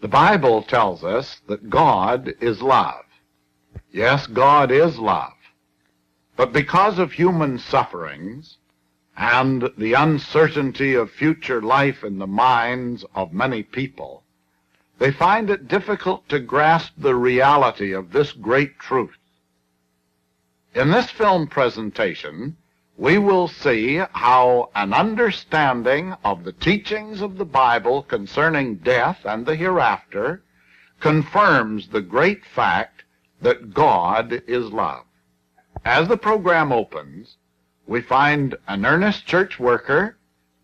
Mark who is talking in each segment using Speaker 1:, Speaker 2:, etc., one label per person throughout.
Speaker 1: The Bible tells us that God is love. Yes, God is love. But because of human sufferings and the uncertainty of future life in the minds of many people, they find it difficult to grasp the reality of this great truth. In this film presentation, we will see how an understanding of the teachings of the Bible concerning death and the hereafter confirms the great fact that God is love. As the program opens, we find an earnest church worker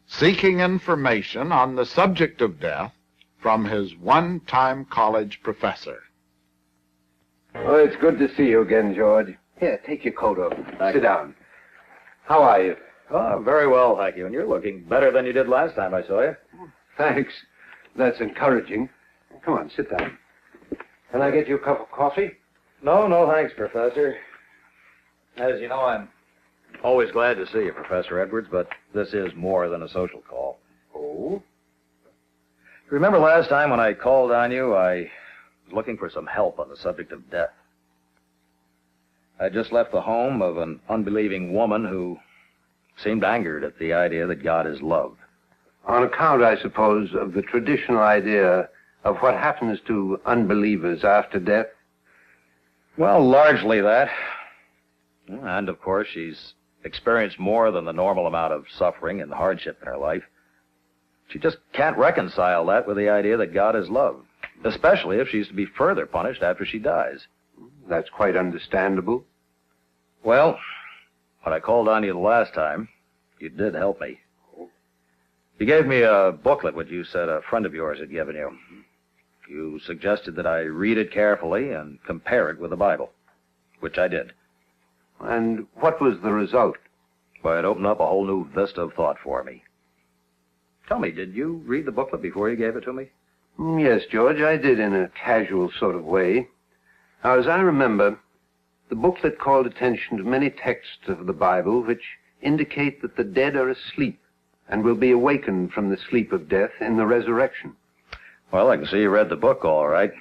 Speaker 1: seeking information on the subject of death from his one-time college professor.
Speaker 2: Oh, it's good to see you again, George. Here, take your coat off. Sit down. How are you?
Speaker 3: Oh, very well, thank you. And you're looking better than you did last time I saw you.
Speaker 2: Thanks. That's encouraging. Come on, sit down. Can I get you a cup of coffee?
Speaker 3: No, thanks, Professor. As you know, I'm always glad to see you, Professor Edwards, but this is more than a social call.
Speaker 2: Oh?
Speaker 3: Remember last time when I called on you, I was looking for some help on the subject of death. I just left the home of an unbelieving woman who seemed angered at the idea that God is love.
Speaker 2: On account, I suppose, of the traditional idea of what happens to unbelievers after death?
Speaker 3: Well, largely that. And, of course, she's experienced more than the normal amount of suffering and hardship in her life. She just can't reconcile that with the idea that God is love, especially if she's to be further punished after she dies.
Speaker 2: That's quite understandable.
Speaker 3: Well, when I called on you the last time, you did help me. You gave me a booklet which you said a friend of yours had given you. You suggested that I read it carefully and compare it with the Bible, which I did.
Speaker 2: And what was the result?
Speaker 3: Well, it opened up a whole new vista of thought for me. Tell me, did you read the booklet before you gave it to me?
Speaker 2: Yes, George, I did in a casual sort of way. Now, as I remember, the booklet called attention to many texts of the Bible which indicate that the dead are asleep and will be awakened from the sleep of death in the resurrection.
Speaker 3: Well, I can see you read the book all right.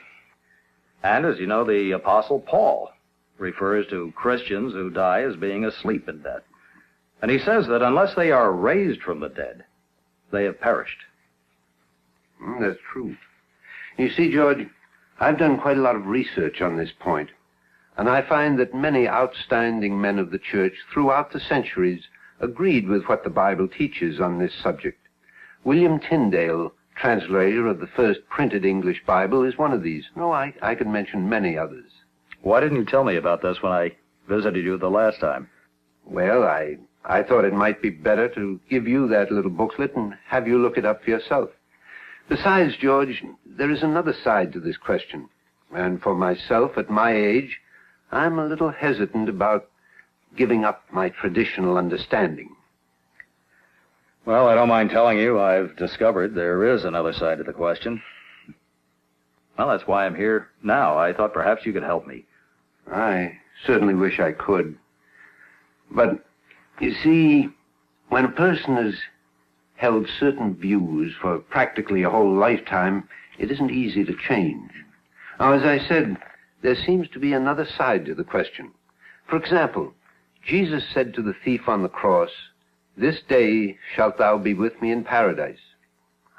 Speaker 3: And as you know, the Apostle Paul refers to Christians who die as being asleep in death. And he says that unless they are raised from the dead, they have perished.
Speaker 2: That's true. You see, George, I've done quite a lot of research on this point, and I find that many outstanding men of the church throughout the centuries agreed with what the Bible teaches on this subject. William Tyndale, translator of the first printed English Bible, is one of these. No, I could mention many others.
Speaker 3: Why didn't you tell me about this when I visited you the last time?
Speaker 2: Well, I thought it might be better to give you that little booklet and have you look it up for yourself. Besides, George, there is another side to this question. And for myself, at my age, I'm a little hesitant about giving up my traditional understanding.
Speaker 3: Well, I don't mind telling you I've discovered there is another side to the question. Well, that's why I'm here now. I thought perhaps you could help me.
Speaker 2: I certainly wish I could. But, you see, when a person has held certain views for practically a whole lifetime, it isn't easy to change. Now, as I said, there seems to be another side to the question. For example, Jesus said to the thief on the cross, "This day shalt thou be with me in paradise."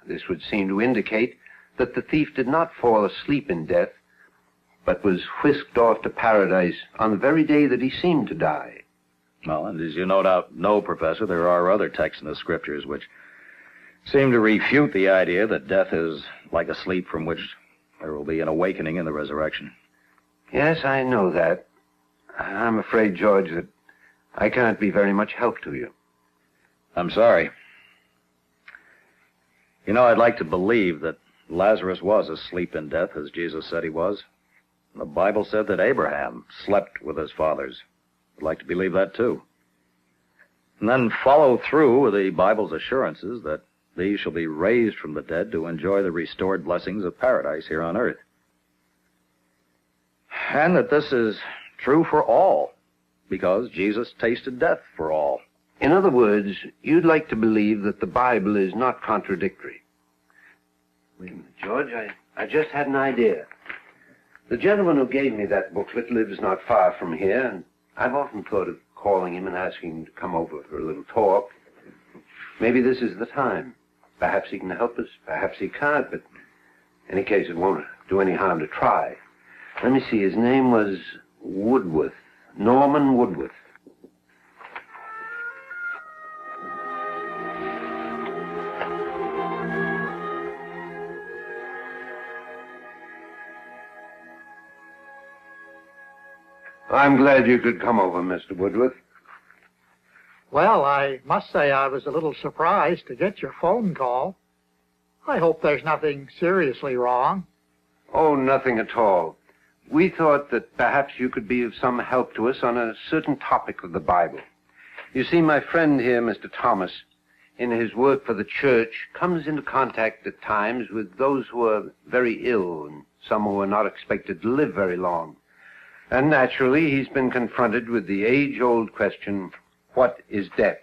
Speaker 2: This would seem to indicate that the thief did not fall asleep in death, but was whisked off to paradise on the very day that he seemed to die.
Speaker 3: Well, and as you no doubt know, Professor, there are other texts in the Scriptures which seem to refute the idea that death is like a sleep from which there will be an awakening in the resurrection.
Speaker 2: Yes, I know that. I'm afraid, George, that I can't be very much help to you.
Speaker 3: I'm sorry. You know, I'd like to believe that Lazarus was asleep in death, as Jesus said he was. The Bible said that Abraham slept with his fathers. I'd like to believe that, too. And then follow through with the Bible's assurances that these shall be raised from the dead to enjoy the restored blessings of paradise here on earth. And that this is true for all, because Jesus tasted death for all.
Speaker 2: In other words, you'd like to believe that the Bible is not contradictory. Wait a minute, George. I just had an idea. The gentleman who gave me that booklet lives not far from here, and I've often thought of calling him and asking him to come over for a little talk. Maybe this is the time. Perhaps he can help us, perhaps he can't, but in any case, it won't do any harm to try. Let me see, his name was Woodworth, Norman Woodworth. I'm glad you could come over, Mr. Woodworth.
Speaker 4: Well, I must say I was a little surprised to get your phone call. I hope there's nothing seriously wrong.
Speaker 2: Oh, nothing at all. We thought that perhaps you could be of some help to us on a certain topic of the Bible. You see, my friend here, Mr. Thomas, in his work for the church, comes into contact at times with those who are very ill and some who are not expected to live very long. And naturally, he's been confronted with the age-old question, what is death?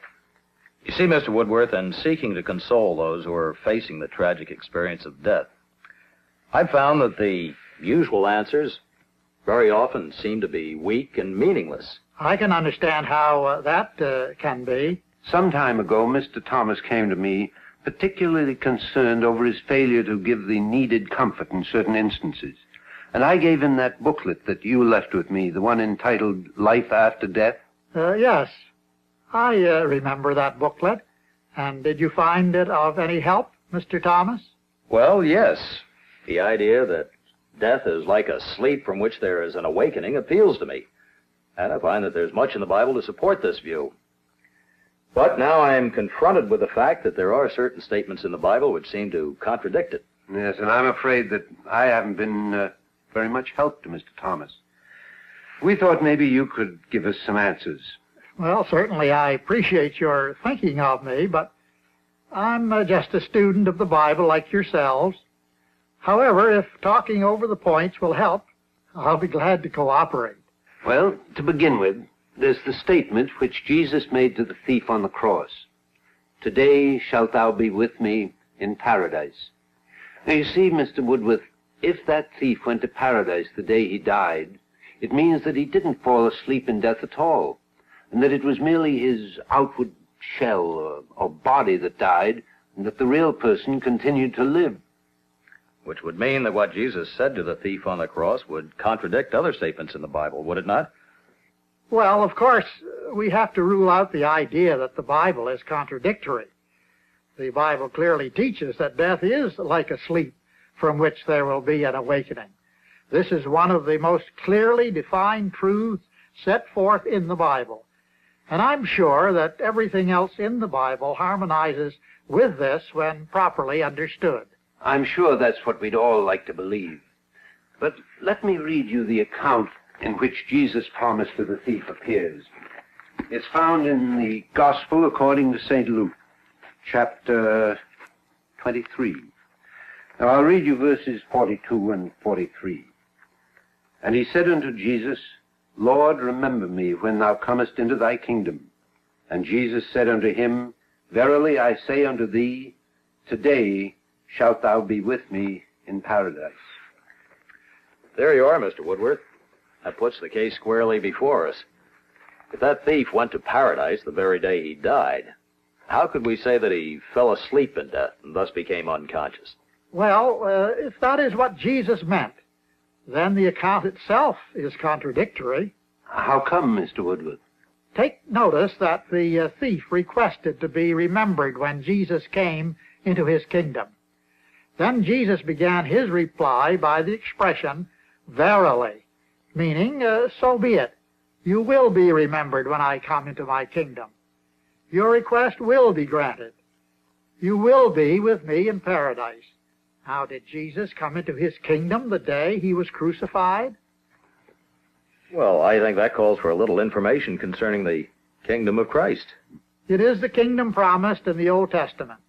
Speaker 3: You see, Mr. Woodworth, in seeking to console those who are facing the tragic experience of death, I've found that the usual answers very often seem to be weak and meaningless.
Speaker 4: I can understand how that can be.
Speaker 2: Some time ago, Mr. Thomas came to me particularly concerned over his failure to give the needed comfort in certain instances. And I gave him that booklet that you left with me, the one entitled Life After Death.
Speaker 4: Yes, I remember that booklet. And did you find it of any help, Mr. Thomas?
Speaker 3: Well, yes. The idea that death is like a sleep from which there is an awakening appeals to me. And I find that there's much in the Bible to support this view. But now I am confronted with the fact that there are certain statements in the Bible which seem to contradict it.
Speaker 2: Yes, and I'm afraid that I haven't been very much help to Mr. Thomas. We thought maybe you could give us some answers.
Speaker 4: Well, certainly I appreciate your thinking of me, but I'm just a student of the Bible like yourselves. However, if talking over the points will help, I'll be glad to cooperate.
Speaker 2: Well, to begin with, there's the statement which Jesus made to the thief on the cross. Today shalt thou be with me in paradise. Now, you see, Mr. Woodworth, if that thief went to paradise the day he died, it means that he didn't fall asleep in death at all, and that it was merely his outward shell or body that died, and that the real person continued to live.
Speaker 3: Which would mean that what Jesus said to the thief on the cross would contradict other statements in the Bible, would it not?
Speaker 4: Well, of course, we have to rule out the idea that the Bible is contradictory. The Bible clearly teaches that death is like a sleep from which there will be an awakening. This is one of the most clearly defined truths set forth in the Bible. And I'm sure that everything else in the Bible harmonizes with this when properly understood.
Speaker 2: I'm sure that's what we'd all like to believe. But let me read you the account in which Jesus' promise to the thief appears. It's found in the Gospel according to St. Luke, chapter 23. Now I'll read you verses 42 and 43. And he said unto Jesus, Lord, remember me when thou comest into thy kingdom. And Jesus said unto him, Verily I say unto thee, today shalt thou be with me in paradise.
Speaker 3: There you are, Mr. Woodworth. That puts the case squarely before us. If that thief went to paradise the very day he died, how could we say that he fell asleep in death and thus became unconscious?
Speaker 4: Well, if that is what Jesus meant, then the account itself is contradictory.
Speaker 2: How come, Mr. Woodworth?
Speaker 4: Take notice that the thief requested to be remembered when Jesus came into his kingdom. Then Jesus began his reply by the expression, verily, meaning, so be it. You will be remembered when I come into my kingdom. Your request will be granted. You will be with me in paradise. How did Jesus come into his kingdom the day he was crucified?
Speaker 3: Well, I think that calls for a little information concerning the kingdom of Christ.
Speaker 4: It is the kingdom promised in the Old Testament.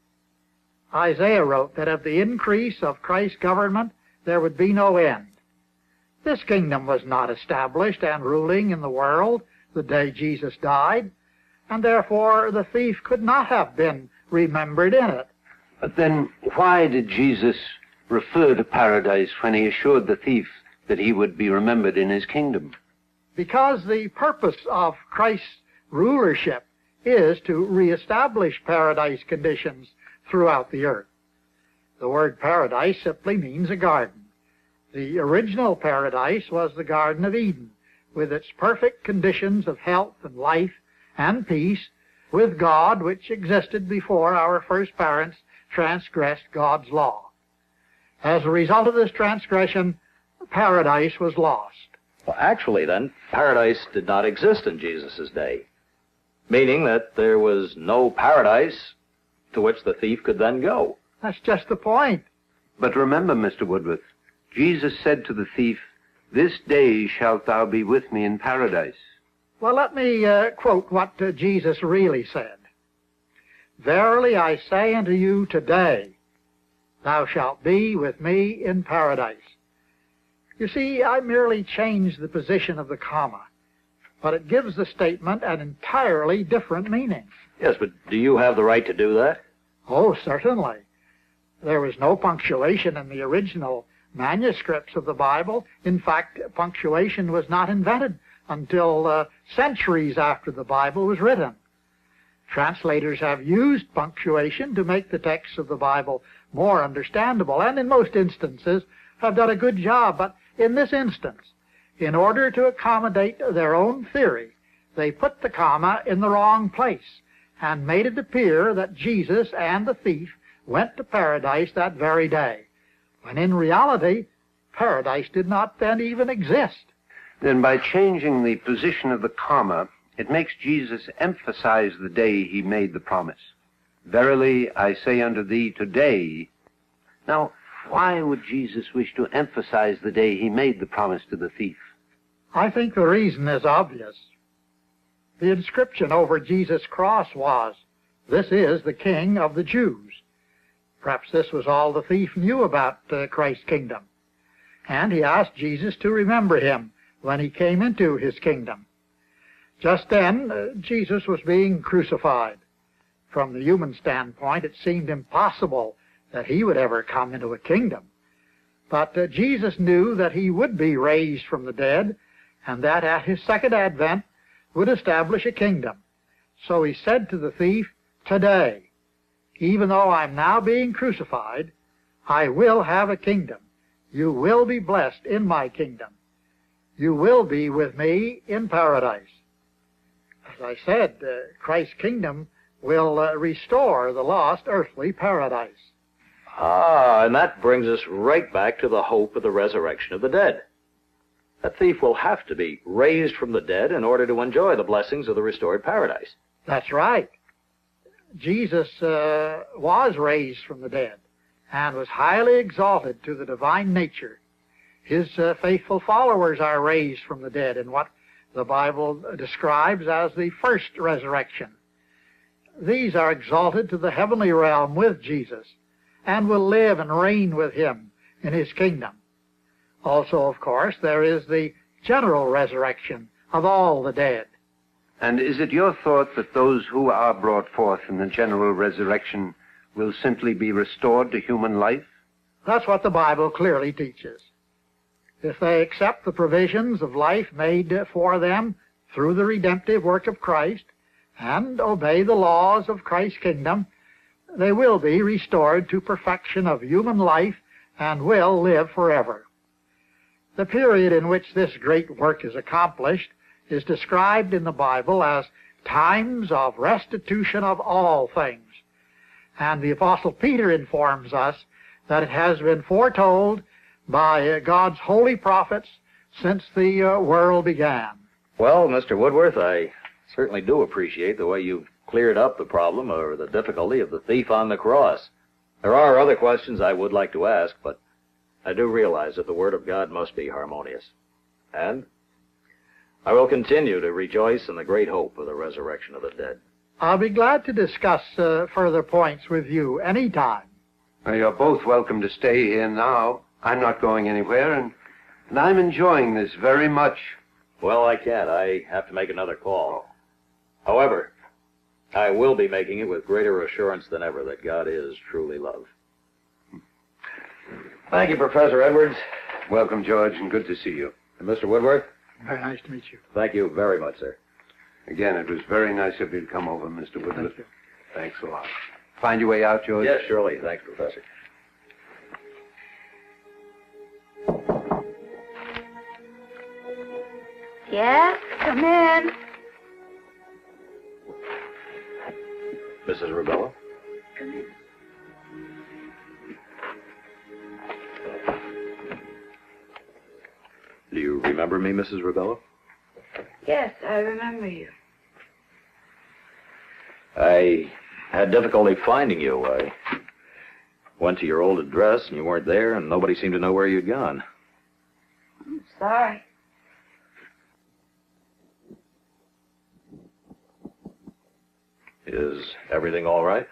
Speaker 4: Isaiah wrote that of the increase of Christ's government there would be no end. This kingdom was not established and ruling in the world the day Jesus died, and therefore the thief could not have been remembered in it.
Speaker 2: But then why did Jesus refer to paradise when he assured the thief that he would be remembered in his kingdom?
Speaker 4: Because the purpose of Christ's rulership is to reestablish paradise conditions throughout the earth. The word paradise simply means a garden. The original paradise was the Garden of Eden, with its perfect conditions of health and life and peace with God, which existed before our first parents transgressed God's law. As a result of this transgression, paradise was lost.
Speaker 3: Well, actually, then, paradise did not exist in Jesus' day, meaning that there was no paradise to which the thief could then go.
Speaker 4: That's just the point.
Speaker 2: But remember, Mr. Woodworth, Jesus said to the thief, "This day shalt thou be with me in paradise."
Speaker 4: Well, let me quote what Jesus really said. "Verily I say unto you today, thou shalt be with me in paradise." You see, I merely changed the position of the comma, but it gives the statement an entirely different meaning.
Speaker 3: Yes, but do you have the right to do that?
Speaker 4: Oh, certainly. There was no punctuation in the original manuscripts of the Bible. In fact, punctuation was not invented until centuries after the Bible was written. Translators have used punctuation to make the texts of the Bible more understandable, and in most instances have done a good job. But in this instance, in order to accommodate their own theory, they put the comma in the wrong place and made it appear that Jesus and the thief went to paradise that very day, when in reality, paradise did not then even exist.
Speaker 2: Then by changing the position of the comma, it makes Jesus emphasize the day he made the promise. "Verily I say unto thee today." Now, why would Jesus wish to emphasize the day he made the promise to the thief?
Speaker 4: I think the reason is obvious. The inscription over Jesus' cross was, "This is the King of the Jews." Perhaps this was all the thief knew about Christ's kingdom. And he asked Jesus to remember him when he came into his kingdom. Just then, Jesus was being crucified. From the human standpoint, it seemed impossible that he would ever come into a kingdom. But Jesus knew that he would be raised from the dead, and that at his second advent would establish a kingdom. So he said to the thief, "Today, even though I'm now being crucified, I will have a kingdom. You will be blessed in my kingdom. You will be with me in paradise." As I said, Christ's kingdom will restore the lost earthly paradise.
Speaker 3: Ah, and that brings us right back to the hope of the resurrection of the dead. A thief will have to be raised from the dead in order to enjoy the blessings of the restored paradise.
Speaker 4: That's right. Jesus was raised from the dead and was highly exalted to the divine nature. His faithful followers are raised from the dead in what the Bible describes as the first resurrection. These are exalted to the heavenly realm with Jesus and will live and reign with him in his kingdom. Also, of course, there is the general resurrection of all the dead.
Speaker 2: And is it your thought that those who are brought forth in the general resurrection will simply be restored to human life?
Speaker 4: That's what the Bible clearly teaches. If they accept the provisions of life made for them through the redemptive work of Christ and obey the laws of Christ's kingdom, they will be restored to perfection of human life and will live forever. The period in which this great work is accomplished is described in the Bible as times of restitution of all things. And the Apostle Peter informs us that it has been foretold by God's holy prophets since the world began.
Speaker 3: Well, Mr. Woodworth, I certainly do appreciate the way you've cleared up the problem or the difficulty of the thief on the cross. There are other questions I would like to ask, but I do realize that the Word of God must be harmonious. And I will continue to rejoice in the great hope of the resurrection of the dead.
Speaker 4: I'll be glad to discuss further points with you anytime.
Speaker 2: Well, you're both welcome to stay here now. I'm not going anywhere, and I'm enjoying this very much.
Speaker 3: Well, I can't. I have to make another call. However, I will be making it with greater assurance than ever that God is truly love. Thank you, Professor Edwards.
Speaker 2: Welcome, George, and good to see you.
Speaker 3: And Mr. Woodworth,
Speaker 4: Very nice to meet you.
Speaker 3: thank you very much, sir.
Speaker 2: Again, it was very nice of you to come over, Mr. Woodward.
Speaker 4: Thank you.
Speaker 2: Thanks a lot. Find your way out, George?
Speaker 3: Yes, surely. Thanks, Professor.
Speaker 5: Yes, come in.
Speaker 3: Mrs. Rubello?
Speaker 5: Come in.
Speaker 3: Do you remember me, Mrs. Rubello?
Speaker 5: Yes, I remember you.
Speaker 3: I had difficulty finding you. I went to your old address, and you weren't there, and nobody seemed to know where you'd gone.
Speaker 5: I'm sorry.
Speaker 3: Is everything all right?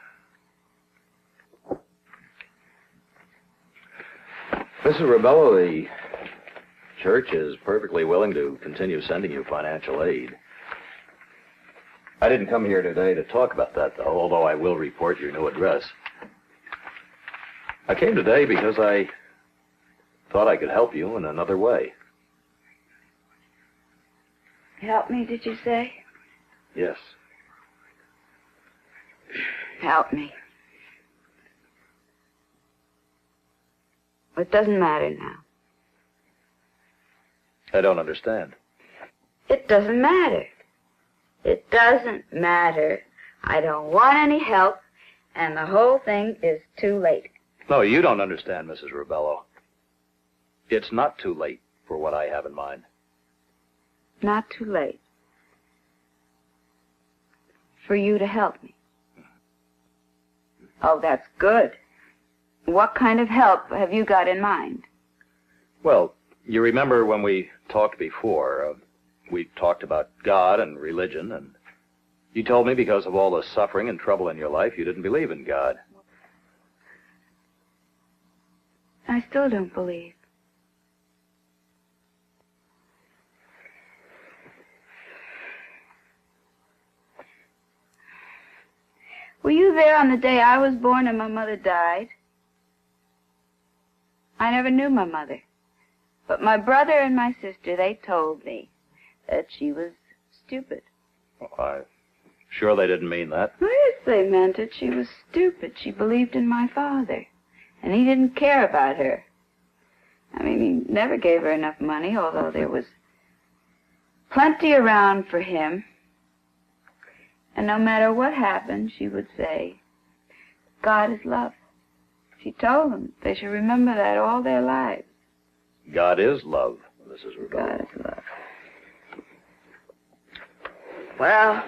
Speaker 3: Mrs. Rubello, the church is perfectly willing to continue sending you financial aid. I didn't come here today to talk about that, though, although I will report your new address. I came today because I thought I could help you in another way.
Speaker 5: Help me, did you say?
Speaker 3: Yes.
Speaker 5: Help me. It doesn't matter now.
Speaker 3: I don't understand.
Speaker 5: It doesn't matter. It doesn't matter. I don't want any help, and the whole thing is too late.
Speaker 3: No, you don't understand, Mrs. Rubello. It's not too late for what I have in mind.
Speaker 5: Not too late. For you to help me. Oh, that's good. What kind of help have you got in mind?
Speaker 3: Well, you remember when we talked before, we talked about God and religion, and you told me because of all the suffering and trouble in your life, you didn't believe in God.
Speaker 5: I still don't believe. Were you there on the day I was born and my mother died? I never knew my mother. But my brother and my sister, they told me that she was stupid.
Speaker 3: Well, I'm sure they didn't mean that.
Speaker 5: Well, yes, they meant it. She was stupid. She believed in my father. And he didn't care about her. I mean, he never gave her enough money, although there was plenty around for him. And no matter what happened, she would say, God is love. She told them they should remember that all their lives.
Speaker 3: God is love, Mrs. Rubello.
Speaker 5: God is love. Well,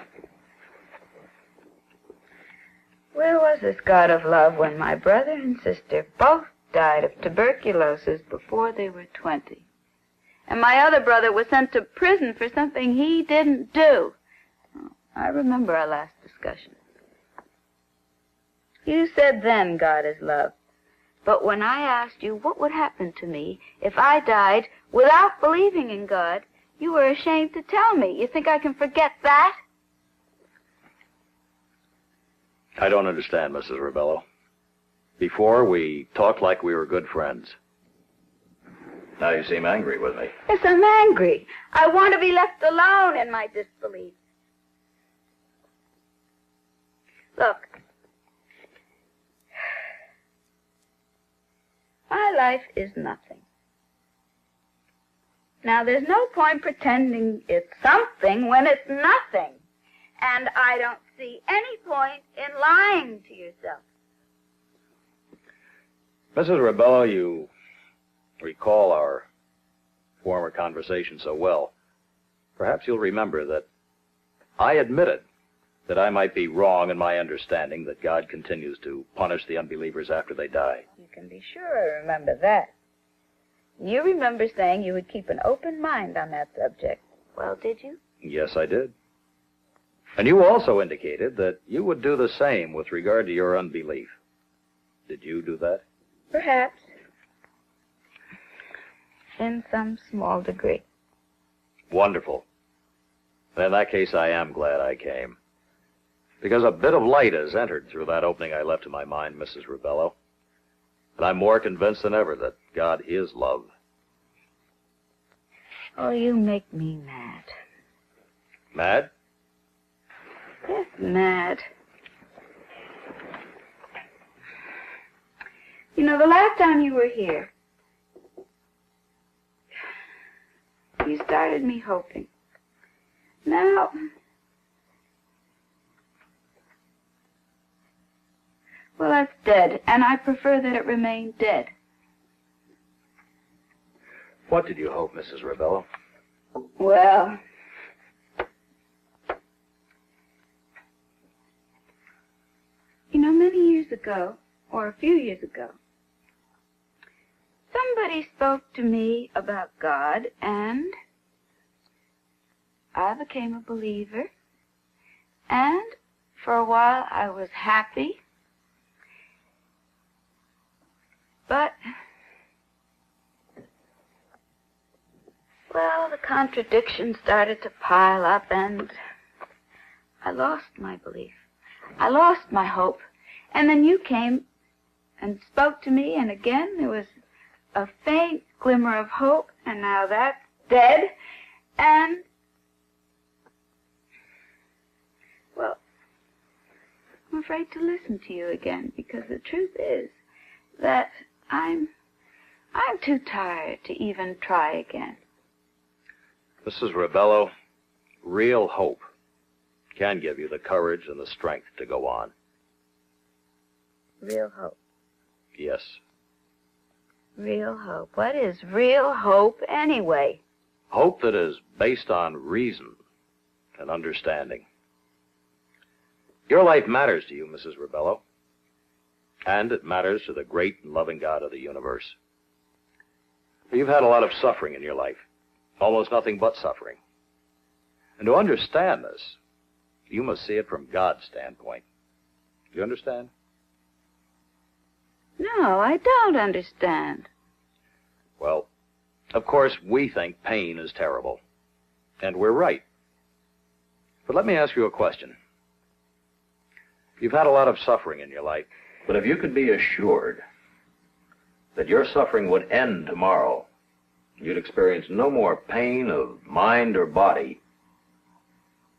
Speaker 5: where was this God of love when my brother and sister both died of tuberculosis before they were 20? And my other brother was sent to prison for something he didn't do. I remember our last discussion. You said then God is love. But when I asked you what would happen to me if I died without believing in God, you were ashamed to tell me. You think I can forget that?
Speaker 3: I don't understand, Mrs. Rubello. Before, we talked like we were good friends. Now you seem angry with me.
Speaker 5: Yes, I'm angry. I want to be left alone in my disbelief. Look, my life is nothing. Now, there's no point pretending it's something when it's nothing. And I don't see any point in lying to yourself.
Speaker 3: Mrs. Rubello, you recall our former conversation so well. Perhaps you'll remember that I admitted that I might be wrong in my understanding that God continues to punish the unbelievers after they die.
Speaker 5: You can be sure I remember that. You remember saying you would keep an open mind on that subject. Well, did you?
Speaker 3: Yes, I did. And you also indicated that you would do the same with regard to your unbelief. Did you do that?
Speaker 5: Perhaps. In some small degree.
Speaker 3: Wonderful. In that case, I am glad I came. Because a bit of light has entered through that opening I left in my mind, Mrs. Rubello. And I'm more convinced than ever that God is love.
Speaker 5: Oh, you make me mad.
Speaker 3: Mad?
Speaker 5: Yes, mad. You know, the last time you were here, you started me hoping. Now, well, that's dead, and I prefer that it remain dead.
Speaker 3: What did you hope, Mrs. Rebello?
Speaker 5: Well, you know, many years ago, or a few years ago, somebody spoke to me about God, and I became a believer, and for a while I was happy, but, well, the contradictions started to pile up, and I lost my belief. I lost my hope. And then you came and spoke to me, and again there was a faint glimmer of hope, and now that's dead. And, well, I'm afraid to listen to you again, because the truth is that I'm too tired to even try again.
Speaker 3: Mrs. Rebello, real hope can give you the courage and the strength to go on.
Speaker 5: Real hope.
Speaker 3: Yes.
Speaker 5: Real hope. What is real hope anyway?
Speaker 3: Hope that is based on reason and understanding. Your life matters to you, Mrs. Rebello, and it matters to the great and loving God of the universe. You've had a lot of suffering in your life, almost nothing but suffering. And to understand this, you must see it from God's standpoint. Do you understand?
Speaker 5: No, I don't understand.
Speaker 3: Well, of course, we think pain is terrible, and we're right. But let me ask you a question. You've had a lot of suffering in your life, but if you could be assured that your suffering would end tomorrow, you'd experience no more pain of mind or body,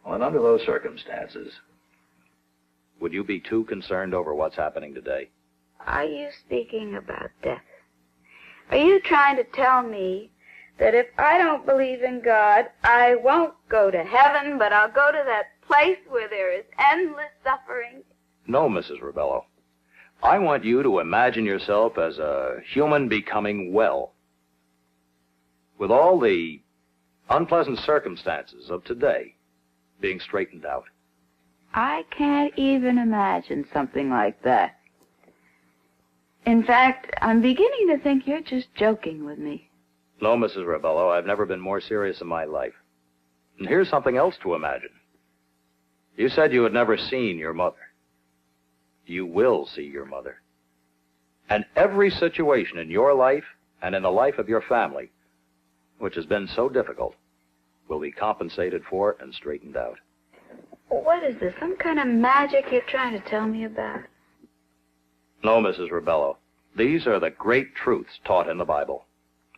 Speaker 3: well, and under those circumstances, would you be too concerned over what's happening today?
Speaker 5: Are you speaking about death? Are you trying to tell me that if I don't believe in God, I won't go to heaven, but I'll go to that place where there is endless suffering?
Speaker 3: No, Mrs. Rebello. I want you to imagine yourself as a human becoming well, with all the unpleasant circumstances of today being straightened out.
Speaker 5: I can't even imagine something like that. In fact, I'm beginning to think you're just joking with me.
Speaker 3: No, Mrs. Rebello, I've never been more serious in my life. And here's something else to imagine. You said you had never seen your mother. You will see your mother. And every situation in your life and in the life of your family, which has been so difficult, will be compensated for and straightened out.
Speaker 5: What is this, some kind of magic you're trying to tell me about?
Speaker 3: No, Mrs. Rebello. These are the great truths taught in the Bible,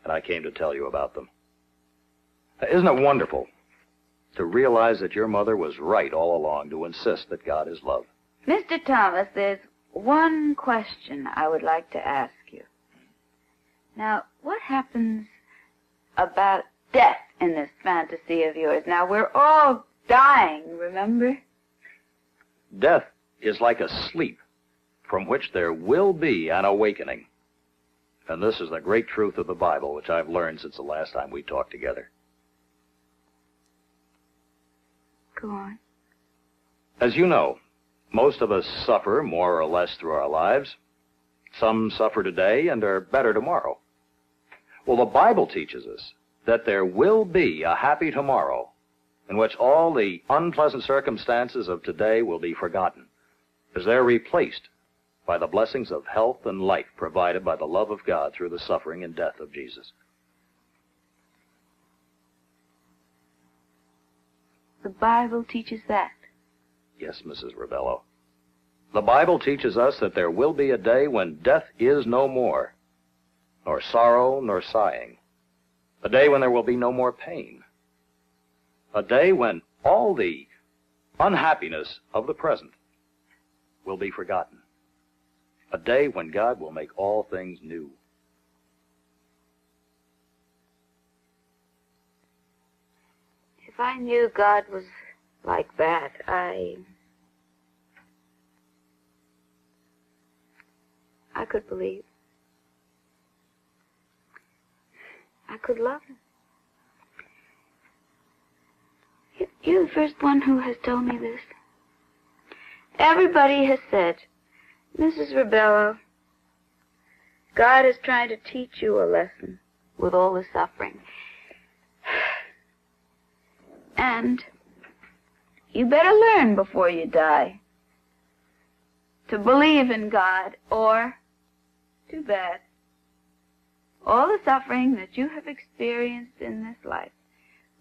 Speaker 3: and I came to tell you about them. Isn't it wonderful to realize that your mother was right all along to insist that God is love?
Speaker 5: Mr. Thomas, there's one question I would like to ask you. Now, what happens about death in this fantasy of yours? Now, we're all dying, remember?
Speaker 3: Death is like a sleep from which there will be an awakening. And this is the great truth of the Bible, which I've learned since the last time we talked together.
Speaker 5: Go on.
Speaker 3: As you know, most of us suffer more or less through our lives. Some suffer today and are better tomorrow. Well, the Bible teaches us that there will be a happy tomorrow in which all the unpleasant circumstances of today will be forgotten, as they're replaced by the blessings of health and life provided by the love of God through the suffering and death of Jesus.
Speaker 5: The Bible teaches that.
Speaker 3: Yes, Mrs. Rebello. The Bible teaches us that there will be a day when death is no more, nor sorrow, nor sighing. A day when there will be no more pain. A day when all the unhappiness of the present will be forgotten. A day when God will make all things new.
Speaker 5: If I knew God was like that, I could believe. I could love him. You're the first one who has told me this. Everybody has said, Mrs. Rebello, God is trying to teach you a lesson with all the suffering. And you better learn before you die to believe in God, or, too bad, all the suffering that you have experienced in this life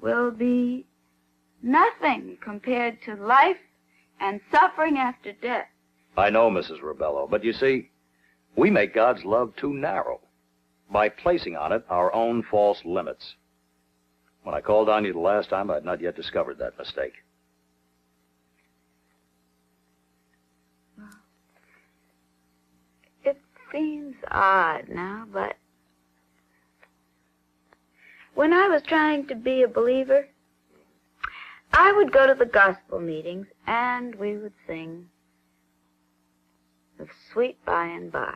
Speaker 5: will be nothing compared to life and suffering after death.
Speaker 3: I know, Mrs. Rebello, but you see, we make God's love too narrow by placing on it our own false limits. When I called on you the last time, I had not yet discovered that mistake.
Speaker 5: It seems odd now, but when I was trying to be a believer, I would go to the gospel meetings and we would sing of Sweet By and By.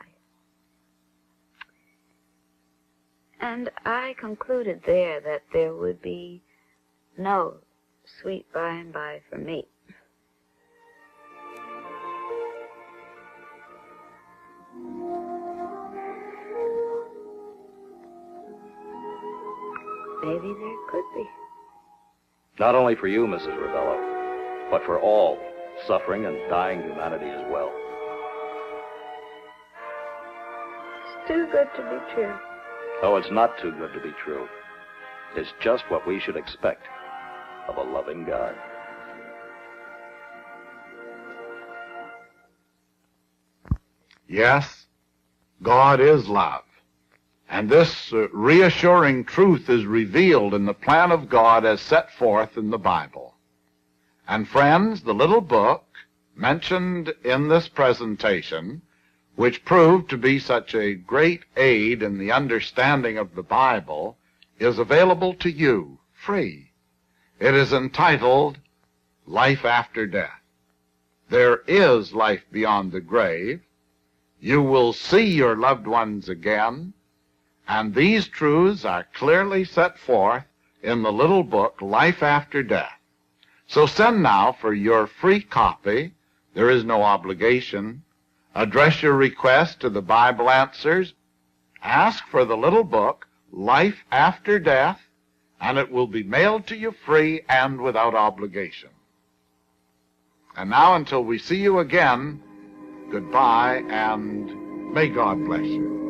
Speaker 5: And I concluded there that there would be no sweet by and by for me. Maybe there could be.
Speaker 3: Not only for you, Mrs. Rebello, but for all suffering and dying humanity as well.
Speaker 5: It's too good to be true.
Speaker 3: Oh, it's not too good to be true. It's just what we should expect of a loving God.
Speaker 1: Yes, God is love. And this reassuring truth is revealed in the plan of God as set forth in the Bible. And friends, the little book mentioned in this presentation, which proved to be such a great aid in the understanding of the Bible, is available to you, free. It is entitled, Life After Death. There is life beyond the grave. You will see your loved ones again, and these truths are clearly set forth in the little book, Life After Death. So send now for your free copy. There is no obligation. Address your request to the Bible Answers. Ask for the little book, Life After Death, and it will be mailed to you free and without obligation. And now, until we see you again, goodbye, and may God bless you.